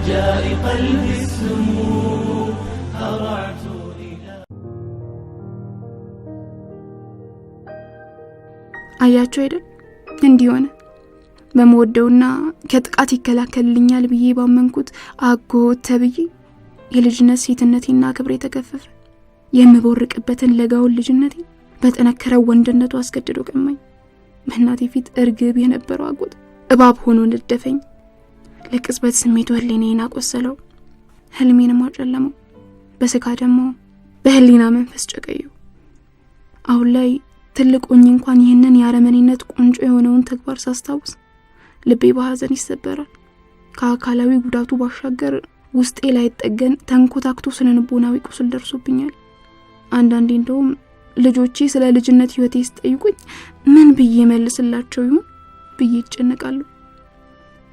جاء قلبي السموم هرعت አያችሁ አይደል እንዲሆነ በመወደውና ከጥቃት ይከላከልልኛል ብዬ ባመንኩት አጎት ተብዬ የልጅነት ሴትነቴና ክብሬ ተከፈፈ። የምቦርቅበትን ለጋውን ልጅነቴ በተነከረው ወንድነቱ አስገድዶ ቀማኝ። በእናቴ ፊት እርግብ የነበረው አጎት እባብ ሆኖ ነደፈኝ። ለቅጽበት ስሜቱ ህሊናዬን አቆሰለው፣ ህልሜንም አጨለመው። በስጋ ደግሞ በህሊና መንፈስ ጨቀየው። አሁን ላይ ትልቁኝ እንኳን ይህንን ያረመኔነት ቁንጮ የሆነውን ተግባር ሳስታውስ ልቤ በሐዘን ይሰበራል። ከአካላዊ ጉዳቱ ባሻገር ውስጤ ላይ ተጠገን ተንኮታክቶ ስለንቦናዊ ቁስል ደርሶብኛል። አንዳንዴ እንደውም ልጆቼ ስለ ልጅነት ህይወቴ ሲጠይቁኝ ምን ብዬ መልስላቸው ይሆን ብዬ እጨነቃለሁ።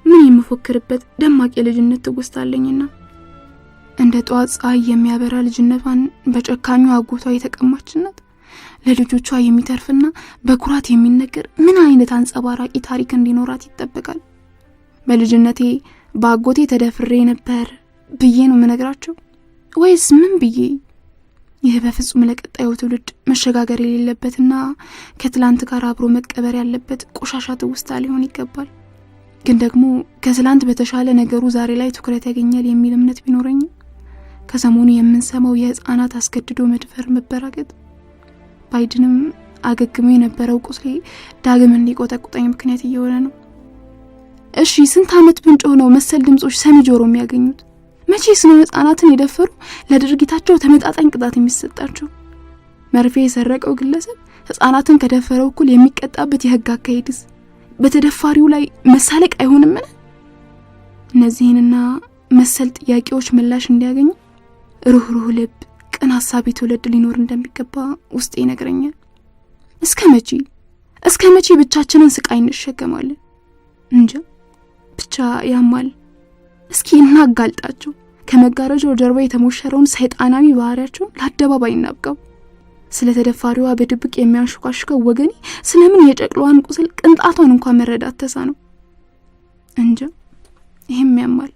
ምን የምፎክርበት ደማቅ የልጅነት ትውስታለኝና እንደ ጧት ፀሐይ የሚያበራ ልጅነቷን በጨካኙ አጎቷ የተቀማችነት ለልጆቿ የሚተርፍና በኩራት የሚነገር ምን አይነት አንጸባራቂ ታሪክ እንዲኖራት ይጠበቃል። በልጅነቴ በአጎቴ ተደፍሬ ነበር ብዬ ነው መነግራቸው ወይስ ምን ብዬ? ይህ በፍጹም ለቀጣዩ ትውልድ መሸጋገር የሌለበትና ከትላንት ጋር አብሮ መቀበር ያለበት ቆሻሻ ትውስታ ሊሆን ይገባል። ግን ደግሞ ከትላንት በተሻለ ነገሩ ዛሬ ላይ ትኩረት ያገኛል የሚል እምነት ቢኖረኝ ከሰሞኑ የምንሰማው የህፃናት አስገድዶ መድፈር መበራከት ባይድንም አገግሞ የነበረው ቁስሌ ዳግም እንዲቆጠቁጠኝ ምክንያት እየሆነ ነው። እሺ ስንት ዓመት ብንጮህ ነው መሰል ድምጾች ሰሚ ጆሮ የሚያገኙት? መቼስ ነው ህፃናትን የደፈሩ ለድርጊታቸው ተመጣጣኝ ቅጣት የሚሰጣቸው? መርፌ የሰረቀው ግለሰብ ህፃናትን ከደፈረው እኩል የሚቀጣበት የህግ አካሄድስ በተደፋሪው ላይ መሳለቅ አይሆንም? እነዚህንና መሰል ጥያቄዎች ምላሽ እንዲያገኙ ሩህሩህ ልብ ቅን ሐሳብ ትውልድ ሊኖር እንደሚገባ ውስጤ ይነግረኛል። እስከ መቼ ብቻችንን ስቃይ እንሸከማለን? እንጃ ብቻ ያማል። እስኪ እናጋልጣቸው። ከመጋረጃው ጀርባ የተሞሸረውን ሰይጣናዊ ባህሪያቸውን ለአደባባይ እናብቀው። ስለተደፋሪዋ በድብቅ የሚያንሽኳሽከው ወገኔ ስለምን የጨቅላዋን ቁስል ቅንጣቷን እንኳን መረዳት ተሳነው? እንጃ ይሄም ያማል።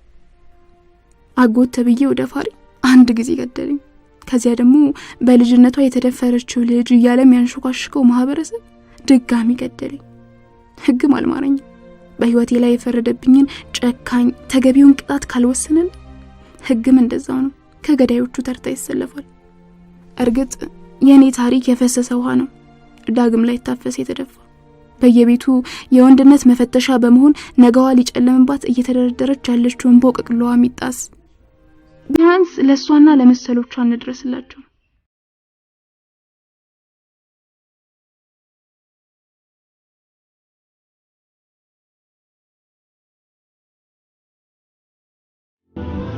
አጎት ተብዬው ደፋሪ አንድ ጊዜ ገደለኝ። ከዚያ ደግሞ በልጅነቷ የተደፈረችው ልጅ እያለ የሚያንሽኳሽከው ማህበረሰብ ድጋሚ ገደለኝ። ህግም አልማረኝም። በህይወቴ ላይ የፈረደብኝን ጨካኝ ተገቢውን ቅጣት ካልወሰነን ህግም እንደዛው ነው፣ ከገዳዮቹ ተርታ ይሰለፋል። እርግጥ የኔ ታሪክ የፈሰሰ ውሃ ነው፣ ዳግም ላይ ታፈሰ የተደፋ። በየቤቱ የወንድነት መፈተሻ በመሆን ነገዋ ሊጨለምባት እየተደረደረች ያለችውን ቦቅቅሏዋ ሚጣስ ቢያንስ ለሷና ለመሰሎቿ እንድረስላቸው።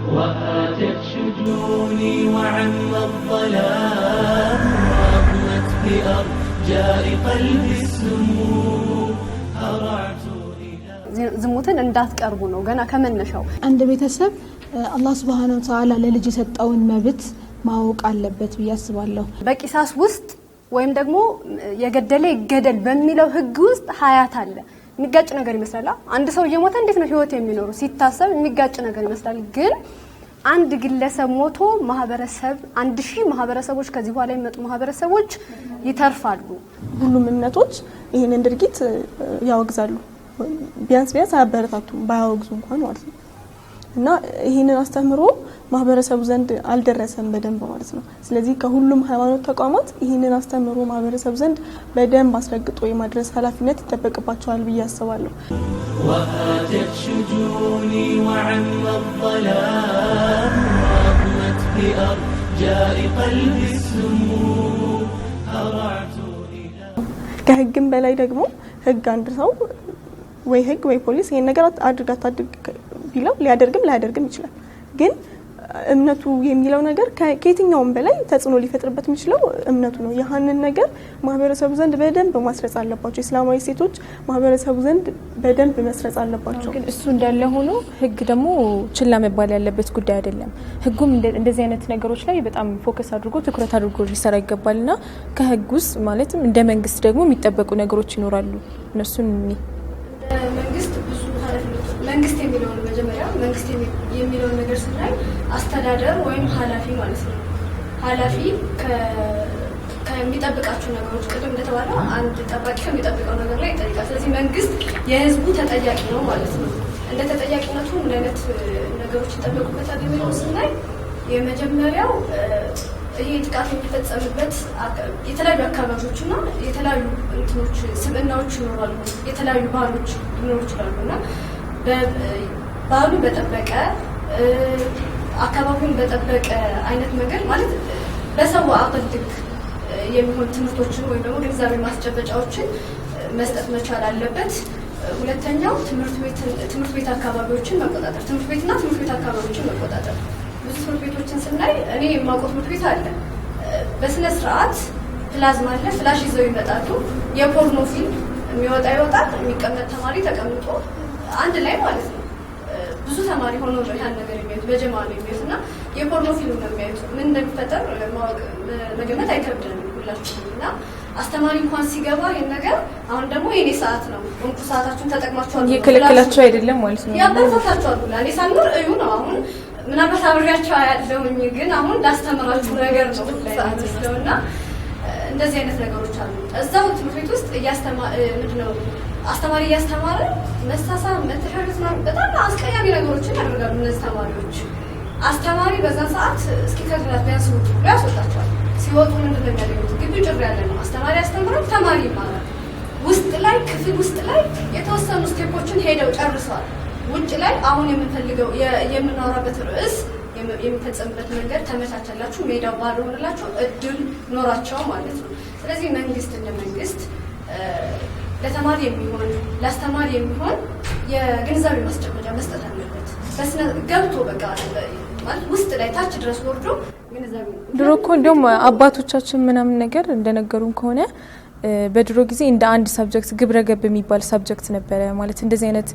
وهاتت شجوني وعم الظلام وأضمت بأرجاء قلبي السموم هرعت ዝሙትን እንዳትቀርቡ ነው ገና ከመነሻው። አንድ ቤተሰብ አላህ Subhanahu Wa Ta'ala ለልጅ የሰጠውን መብት ማወቅ አለበት ብያስባለሁ። በቂሳስ ውስጥ ወይም ደግሞ የገደለ ይገደል በሚለው ህግ ውስጥ ሀያት አለ። የሚጋጭ ነገር ይመስላል። አንድ ሰው እየሞተ እንዴት ነው ህይወት የሚኖረው ሲታሰብ የሚጋጭ ነገር ይመስላል። ግን አንድ ግለሰብ ሞቶ ማህበረሰብ 1000 ማህበረሰቦች ከዚህ በኋላ የሚመጡ ማህበረሰቦች ይተርፋሉ። ሁሉም እምነቶች ይሄንን ድርጊት ያወግዛሉ። ቢያንስ አያበረታቱም ባያወግዙ እንኳን ማለት ነው። እና ይሄንን አስተምሮ ማህበረሰቡ ዘንድ አልደረሰም በደንብ ማለት ነው። ስለዚህ ከሁሉም ሃይማኖት ተቋማት ይሄንን አስተምሮ ማህበረሰቡ ዘንድ በደንብ አስረግጦ የማድረስ ኃላፊነት ይጠበቅባቸዋል ብዬ አስባለሁ። وهاتت شجوني وعم الظلام وأضمت بأرجاء قلبي السموم هرعت ከህግም በላይ ደግሞ ህግ አንድ ሰው ወይ ህግ ወይ ፖሊስ ይሄን ነገር አድርጋት ቢለው ሊያደርግም ይችላል። ግን እምነቱ የሚለው ነገር ከየትኛውም በላይ ተጽዕኖ ሊፈጥርበት የሚችለው እምነቱ ነው። ያንን ነገር ማህበረሰቡ ዘንድ በደንብ ማስረጽ አለባቸው። እስላማዊ ሴቶች ማህበረሰቡ ዘንድ በደንብ መስረጽ አለባቸው። ግን እሱ እንዳለ ሆኖ ህግ ደግሞ ችላ መባል ያለበት ጉዳይ አይደለም። ህጉም እንደዚህ አይነት ነገሮች ላይ በጣም ፎከስ አድርጎ ትኩረት አድርጎ ሊሰራ ይገባልና ከህግ ውስጥ ማለትም እንደ መንግስት ደግሞ የሚጠበቁ ነገሮች ይኖራሉ። እነሱን መንግስት የሚለውን መጀመሪያ መንግስት የሚለውን ነገር ስናይ አስተዳደር ወይም ኃላፊ ማለት ነው። ኃላፊ ከሚጠብቃቸው ነገሮች ቅድም እንደተባለው አንድ ጠባቂ ከሚጠብቀው ነገር ላይ ይጠይቃል። ስለዚህ መንግስት የህዝቡ ተጠያቂ ነው ማለት ነው። እንደ ተጠያቂነቱ ምን አይነት ነገሮች ይጠበቁበታል የሚለውን ስናይ የመጀመሪያው ይሄ ጥቃት የሚፈጸምበት የተለያዩ አካባቢዎችና የተለያዩ እንትኖች ስብዕናዎች ይኖራሉ፣ የተለያዩ ባህሎች ሊኖሩ ይችላሉ እና ባህሉ በጠበቀ አካባቢውን በጠበቀ አይነት መንገድ ማለት በሰው አቅል ልክ የሚሆን ትምህርቶችን ወይም ደግሞ ግንዛቤ ማስጨበጫዎችን መስጠት መቻል አለበት። ሁለተኛው ትምህርት ቤት አካባቢዎችን መቆጣጠር፣ ትምህርት ቤትና ትምህርት ቤት አካባቢዎችን መቆጣጠር። ብዙ ትምህርት ቤቶችን ስናይ እኔ የማውቀው ትምህርት ቤት አለ፣ በስነ ስርዓት ፕላዝማ አለ፣ ፍላሽ ይዘው ይመጣሉ። የፖርኖ ፊልም የሚወጣ ይወጣል፣ የሚቀመጥ ተማሪ ተቀምጦ አንድ ላይ ማለት ነው። ብዙ ተማሪ ሆኖ ነው ያን ነገር የሚያዩት፣ በጀማ ነው የሚያዩት እና የፖርኖ ፊልም ነው የሚያዩት። ምን እንደሚፈጠር ማወቅ መገመት አይከብድም ሁላችንም እና አስተማሪ እንኳን ሲገባ ይሄን ነገር አሁን ደግሞ የኔ ሰዓት ነው እንኩ ሰዓታችሁን ተጠቅማችኋል እየከለከላችሁ አይደለም ማለት ነው። ያበረታታችኋል ብላ እኔ ሳልኖር እዩ ነው አሁን ምናልባት አብሬያቸው ያለውኝ ግን አሁን ላስተምራችሁ ነገር ነው ሰዓት ስለውና እንደዚህ አይነት ነገሮች አሉ። እዛው ትምህርት ቤት ውስጥ ምንድነው አስተማሪ እያስተማረ መሳሳም መተሻሸት ነው በጣም አስቀያሚ ነገሮችን ያደርጋሉ እነዚህ ተማሪዎች። አስተማሪ በዛን ሰዓት እስኪ ከድራት ቢያንስ ያስወጣቸዋል። ሲወጡ ምንድን ነው የሚያደርጉት? ግቢው ጭር ያለ ነው። አስተማሪ ያስተምራል፣ ተማሪ ይማራል። ውስጥ ላይ ክፍል ውስጥ ላይ የተወሰኑ ስቴፖችን ሄደው ጨርሰዋል። ውጭ ላይ አሁን የምንፈልገው የምናወራበት ርዕስ የሚፈጸምበት መንገድ ተመቻቸላችሁ፣ ሜዳው ባዶ ሆነላችሁ፣ እድል ኖራቸው ማለት ነው። ስለዚህ መንግስት እንደ መንግስት ለተማሪ የሚሆን ለአስተማሪ የሚሆን የግንዛቤ ማስጨበጫ መስጠት አለበት። በስነ ገብቶ በቃ ማለት ውስጥ ላይ ታች ድረስ ወርዶ ግንዛቤ ድሮ እኮ እንደውም አባቶቻችን ምናምን ነገር እንደነገሩን ከሆነ በድሮ ጊዜ እንደ አንድ ሳብጀክት ግብረ ገብ የሚባል ሳብጀክት ነበረ። ማለት እንደዚህ አይነት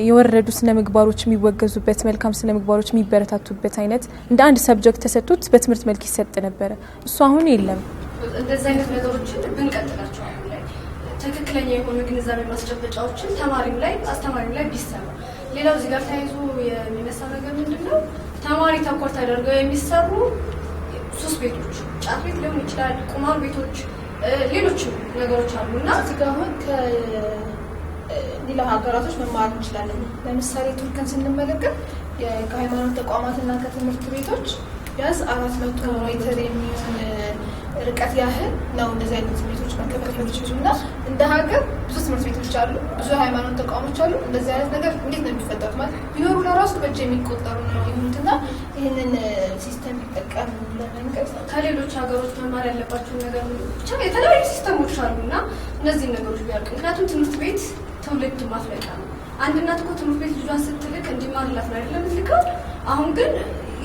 የወረዱ ስነ ምግባሮች የሚወገዙበት፣ መልካም ስነ ምግባሮች የሚበረታቱበት አይነት እንደ አንድ ሳብጀክት ተሰጥቶት በትምህርት መልክ ይሰጥ ነበረ። እሱ አሁን የለም። እንደዚህ አይነት ነገሮችን ብንቀጥላቸው አሁን ላይ ትክክለኛ የሆኑ ግንዛቤ ማስጨበጫዎችን ተማሪም ላይ አስተማሪም ላይ ቢሰራ። ሌላው እዚህ ጋር ተያይዞ የሚነሳ ነገር ምንድነው? ተማሪ ተኮር ተደርገው የሚሰሩ ሱስ ቤቶች፣ ጫት ቤት ሊሆን ይችላል፣ ቁማር ቤቶች፣ ሌሎችም ነገሮች አሉና እዚህ ጋር አሁን ሌላ ሀገራቶች መማር እንችላለን። ለምሳሌ ቱርክን ስንመለከት ከሃይማኖት ተቋማትና ከትምህርት ቤቶች ቢያንስ 400 ሜትር የሚሆን ርቀት ያህል ነው እንደዚህ አይነት ትምህርት ቤቶች መከፈት የሚችሉና እንደ ሀገር ብዙ ትምህርት ቤቶች አሉ፣ ብዙ ሃይማኖት ተቋሞች አሉ። እንደዚህ አይነት ነገር እንዴት ነው የሚፈጠሩት? ማለት ቢኖሩ ለራሱ በእጅ የሚቆጠሩ ነው የሚሆኑትና ይህንን ሲስተም ቢጠቀም ለመንቀስ ከሌሎች ሀገሮች መማር ያለባቸው ነገር ብቻ የተለያዩ ሲስተሞች አሉና እነዚህ ነገሮች ቢያልቁ። ምክንያቱም ትምህርት ቤት ትውልድ ማፍለቂያ ነው። አንድ እናት እኮ ትምህርት ቤት ልጇን ስትልክ እንዲማርላት ነው አይደለም የምትልከው። አሁን ግን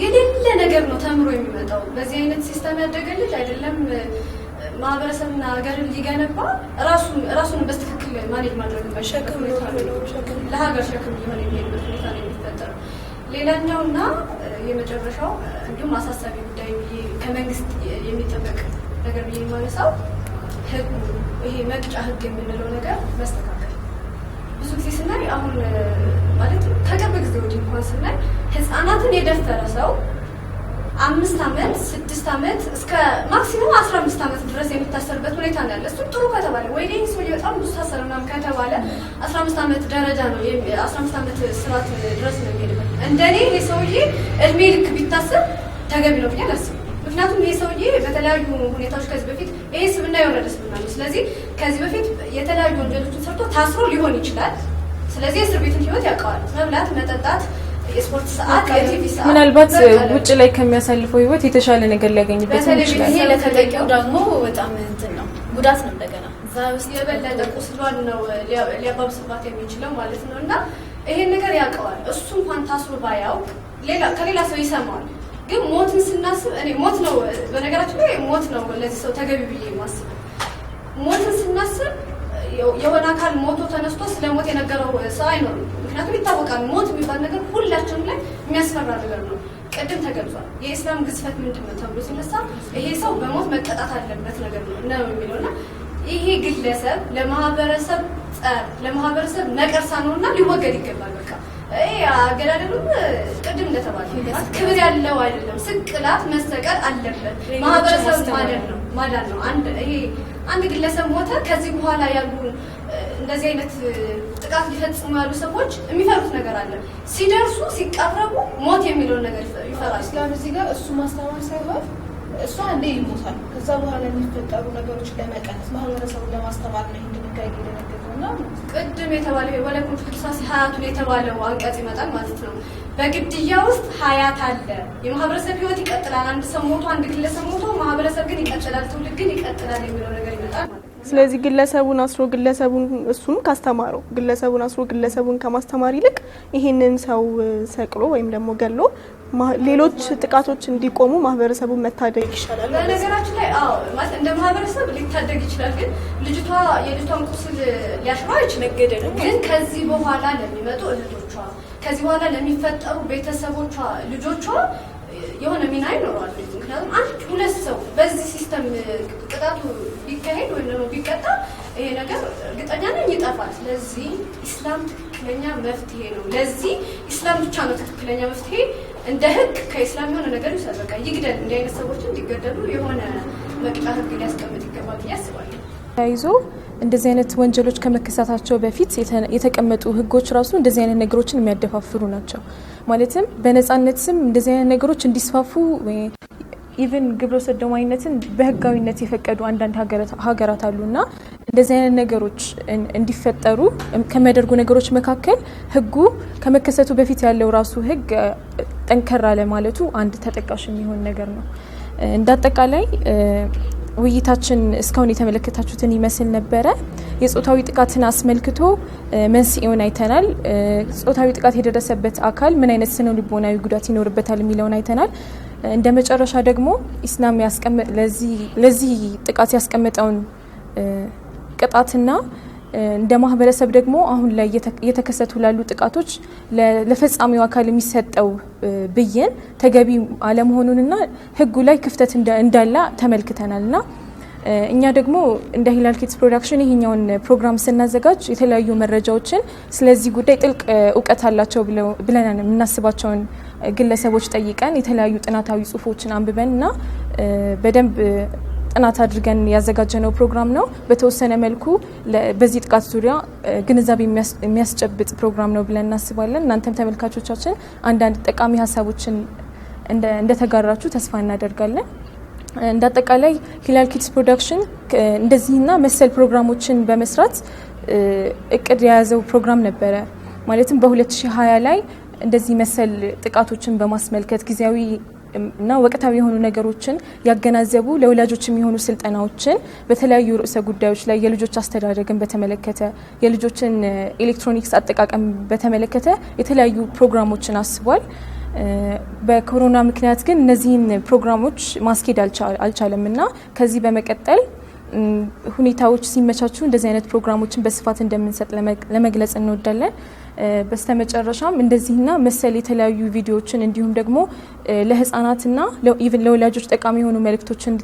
የሌለ ነገር ነው ተምሮ የሚመጣው። በዚህ አይነት ሲስተም ያደገ ልጅ አይደለም ማህበረሰብና ሀገርን ሊገነባ ራሱን በትክክል ማኔጅ ማድረግ በሸክም ለሀገር ሸክም ሊሆን የሚሄድበት ሁኔታ ነው የሚፈጠረው። ሌላኛውና የመጨረሻው እንዲሁም አሳሳቢ ጉዳይ ከመንግስት የሚጠበቅ ነገር ብዬ የማነሳው ህግ፣ ይሄ መቅጫ ህግ የምንለው ነገር መስተካከል። ብዙ ጊዜ ስናይ አሁን ማለት ከቅርብ ጊዜ ወዲህ እንኳን ስናይ ህፃናትን የደፈረ ሰው 5 ዓመት 6 ዓመት እስከ ማክሲሙም 15 ዓመት ድረስ የሚታሰርበት ሁኔታ ነው ያለ። እሱ ጥሩ ከተባለ ወይ ይሄ ሰው በጣም ብዙ ታሰረ ምናምን ከተባለ 15 ዓመት ደረጃ ነው 15 ዓመት ስርዓት ድረስ ነው የሚሄድበት። እንደኔ ይሄ ሰውዬ እድሜ ልክ ቢታሰር ተገቢ ነው ብዬ አላስብም። ምክንያቱም ይሄ ሰውዬ በተለያዩ ሁኔታዎች ከዚህ በፊት ይሄ ስብና የወረደ ስብና ነው። ስለዚህ ከዚህ በፊት የተለያዩ ወንጀሎችን ሰርቶ ታስሮ ሊሆን ይችላል። ስለዚህ እስር ቤትን ህይወት ያውቀዋል። መብላት፣ መጠጣት፣ የስፖርት ሰዓት፣ የቲቪ ሰዓት ምናልባት ውጭ ላይ ከሚያሳልፈው ህይወት የተሻለ ነገር ሊያገኝበት ይችላል። ይሄ ለተጠቂው ደግሞ በጣም እንትን ነው፣ ጉዳት ነው። እንደገና እዛ ውስጥ የበለጠ ቁስሏን ነው ሊያባብስባት የሚችለው ማለት ነው። እና ይሄን ነገር ያውቀዋል። እሱ እንኳን ታስሮ ባያውቅ ከሌላ ሰው ይሰማዋል። ግን ሞትን ስናስብ እኔ ሞት ነው በነገራችን ላይ ሞት ነው ለዚህ ሰው ተገቢ ብዬ የማስበው። ሞትን ስናስብ የሆነ አካል ሞቶ ተነስቶ ስለ ሞት የነገረው ሰው አይኖርም። ምክንያቱም ይታወቃል ሞት የሚባል ነገር ሁላችንም ላይ የሚያስፈራ ነገር ነው። ቅድም ተገልጿል። የኢስላም ግዝፈት ምንድን ነው ተብሎ ሲነሳ ይሄ ሰው በሞት መቀጣት አለበት ነገር ነው የሚለውና ይሄ ግለሰብ ለማህበረሰብ ጸር፣ ለማህበረሰብ ነቀርሳ ነውና ሊወገድ ይገባል። በቃ አገዳደሉም ቅድም እንደተባለው ክብር ያለው አይደለም። ስቅላት መሰቀል አለበት። ማህበረሰብ ማዳን ነው። አንድ ግለሰብ ሞተ። ከዚህ በኋላ ያሉ እንደዚህ አይነት ጥቃት ሊፈጽሙ ያሉ ሰዎች የሚፈሩት ነገር አለ። ሲደርሱ ሲቀረቡ ሞት የሚለውን ነገር ይፈራል። እስላም እዚህ ጋር እሱ ማስተማር ሳይሆን እሷ እንደ ይሞታል ከዛ በኋላ የሚፈጠሩ ነገሮች ለመቀነስ ማህበረሰቡን ለማስተማር ነው እንድንጋይ ይደረገውና ቅድም የተባለው ወለኩም ፍቅሳስ ሀያቱን የተባለው አንቀጽ ይመጣል ማለት ነው። በግድያ ውስጥ ሀያት አለ። የማህበረሰብ ህይወት ይቀጥላል። አንድ ሰው ሞቶ አንድ ግለሰብ ሞቶ ማህበረሰብ ግን ይቀጥላል፣ ትውልድ ግን ይቀጥላል የሚለው ነገር ይመጣል ማለት ነው። ስለዚህ ግለሰቡን አስሮ ግለሰቡን እሱን ካስተማረው ግለሰቡን አስሮ ግለሰቡን ከማስተማር ይልቅ ይሄንን ሰው ሰቅሎ ወይም ደግሞ ገሎ ሌሎች ጥቃቶች እንዲቆሙ ማህበረሰቡን መታደግ ይችላል። በነገራችን ላይ ማለት እንደ ማህበረሰብ ሊታደግ ይችላል። ግን የልጅቷን ቁስል ሊያሽራ አይችልም። ግን ከዚህ በኋላ ለሚመጡ እህቶቿ፣ ከዚህ በኋላ ለሚፈጠሩ ቤተሰቦቿ፣ ልጆቿ የሆነ ሚና ይኖረዋል። ምክንያቱም አንድ ሁለት ሰው በዚህ ሲስተም ቅጣቱ ቢካሄድ ወይም ደግሞ ቢቀጣ ይሄ ነገር እርግጠኛ ነኝ ይጠፋል። ስለዚህ ኢስላም ትክክለኛ መፍትሄ ነው። ለዚህ ኢስላም ብቻ ነው ትክክለኛ መፍትሄ። እንደ ህግ ከኢስላም የሆነ ነገር ይሰበቃ ይግደል። እንዲህ አይነት ሰዎች እንዲገደሉ የሆነ መቅጫ ህግ ሊያስቀምጥ ይገባል ብዬ አስባለሁ። ተያይዞ እንደዚህ አይነት ወንጀሎች ከመከሰታቸው በፊት የተቀመጡ ህጎች ራሱ እንደዚህ አይነት ነገሮችን የሚያደፋፍሩ ናቸው። ማለትም በነጻነት ስም እንደዚህ አይነት ነገሮች እንዲስፋፉ ኢቭን ግብረ ሰዶማዊነትን በህጋዊነት የፈቀዱ አንዳንድ ሀገራት አሉና እንደዚህ አይነት ነገሮች እንዲፈጠሩ ከሚያደርጉ ነገሮች መካከል ህጉ ከመከሰቱ በፊት ያለው ራሱ ህግ ጠንከር አለ ማለቱ አንድ ተጠቃሽ የሚሆን ነገር ነው። እንዳጠቃላይ ውይይታችን እስካሁን የተመለከታችሁትን ይመስል ነበረ። የጾታዊ ጥቃትን አስመልክቶ መንስኤውን አይተናል። ጾታዊ ጥቃት የደረሰበት አካል ምን አይነት ስነ ልቦናዊ ጉዳት ይኖርበታል የሚለውን አይተናል። እንደ መጨረሻ ደግሞ ኢስላም ለዚህ ጥቃት ያስቀመጠውን ቅጣትና እንደ ማህበረሰብ ደግሞ አሁን ላይ እየተከሰቱ ላሉ ጥቃቶች ለፈጻሚው አካል የሚሰጠው ብይን ተገቢ አለመሆኑንና ህጉ ላይ ክፍተት እንዳለ ተመልክተናልና እኛ ደግሞ እንደ ሂላል ኪድስ ፕሮዳክሽን ይሄኛውን ፕሮግራም ስናዘጋጅ የተለያዩ መረጃዎችን ስለዚህ ጉዳይ ጥልቅ እውቀት አላቸው ብለን የምናስባቸውን ግለሰቦች ጠይቀን የተለያዩ ጥናታዊ ጽሁፎችን አንብበንና በደንብ ጥናት አድርገን ያዘጋጀነው ፕሮግራም ነው። በተወሰነ መልኩ በዚህ ጥቃት ዙሪያ ግንዛቤ የሚያስጨብጥ ፕሮግራም ነው ብለን እናስባለን። እናንተም ተመልካቾቻችን አንዳንድ ጠቃሚ ሀሳቦችን እንደተጋራችሁ ተስፋ እናደርጋለን። እንዳጠቃላይ ሂላል ኪድስ ፕሮዳክሽን እንደዚህና መሰል ፕሮግራሞችን በመስራት እቅድ የያዘው ፕሮግራም ነበረ። ማለትም በ2020 ላይ እንደዚህ መሰል ጥቃቶችን በማስመልከት ጊዜያዊ እና ወቅታዊ የሆኑ ነገሮችን ያገናዘቡ ለወላጆች የሚሆኑ ስልጠናዎችን በተለያዩ ርዕሰ ጉዳዮች ላይ የልጆች አስተዳደግን በተመለከተ የልጆችን ኤሌክትሮኒክስ አጠቃቀም በተመለከተ የተለያዩ ፕሮግራሞችን አስቧል። በኮሮና ምክንያት ግን እነዚህን ፕሮግራሞች ማስኬድ አልቻለም እና ከዚህ በመቀጠል ሁኔታዎች ሲመቻቹ እንደዚህ አይነት ፕሮግራሞችን በስፋት እንደምንሰጥ ለመግለጽ እንወዳለን። በስተመጨረሻም እንደዚህና መሰል የተለያዩ ቪዲዮዎችን እንዲሁም ደግሞ ለህፃናትና ኢቭን ለወላጆች ጠቃሚ የሆኑ መልእክቶችን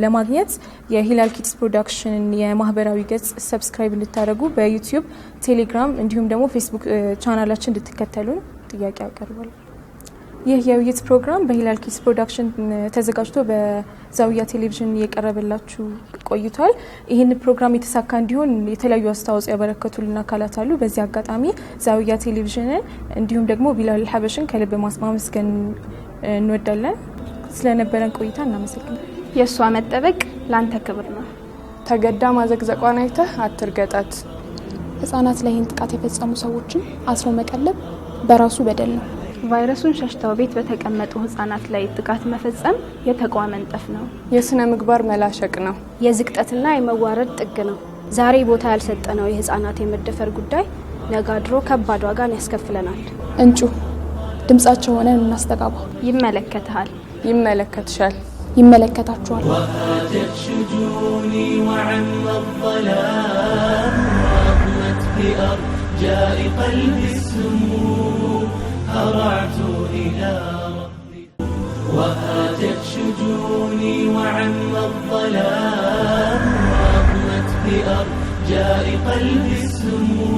ለማግኘት የሂላል ኪድስ ፕሮዳክሽን የማህበራዊ ገጽ ሰብስክራይብ እንድታደርጉ በዩቲዩብ፣ ቴሌግራም እንዲሁም ደግሞ ፌስቡክ ቻናላችን እንድትከተሉን ጥያቄ ያቀርባል። ይህ የውይይት ፕሮግራም በሂላል ኪድስ ፕሮዳክሽን ተዘጋጅቶ በዛውያ ቴሌቪዥን እየቀረበላችሁ ቆይቷል። ይህን ፕሮግራም የተሳካ እንዲሆን የተለያዩ አስተዋጽኦ ያበረከቱልን አካላት አሉ። በዚህ አጋጣሚ ዛውያ ቴሌቪዥንን እንዲሁም ደግሞ ቢላል ሀበሽን ከልብ ማመስገን እንወዳለን። ስለነበረን ቆይታ እናመሰግናለን። የእሷ መጠበቅ ላንተ ክብር ነው። ተገዳ ማዘግዘቋን አይተህ አትርገጣት። ህጻናት ላይ ይህን ጥቃት የፈጸሙ ሰዎችን አስሮ መቀለብ በራሱ በደል ነው። ቫይረሱን ሸሽተው ቤት በተቀመጡ ህጻናት ላይ ጥቃት መፈጸም የተቋም መንጠፍ ነው። የስነ ምግባር መላሸቅ ነው። የዝቅጠትና የመዋረድ ጥግ ነው። ዛሬ ቦታ ያልሰጠነው የህፃናት የመደፈር ጉዳይ ነገ አድሮ ከባድ ዋጋን ያስከፍለናል። እንጩ ድምጻቸው ሆነን እናስተጋባ። ይመለከታል፣ ይመለከትሻል፣ ይመለከታችኋል። هرعت إلى ربي وهاجت شجوني وعم الظلام رغمت بأرجاء قلبي السموم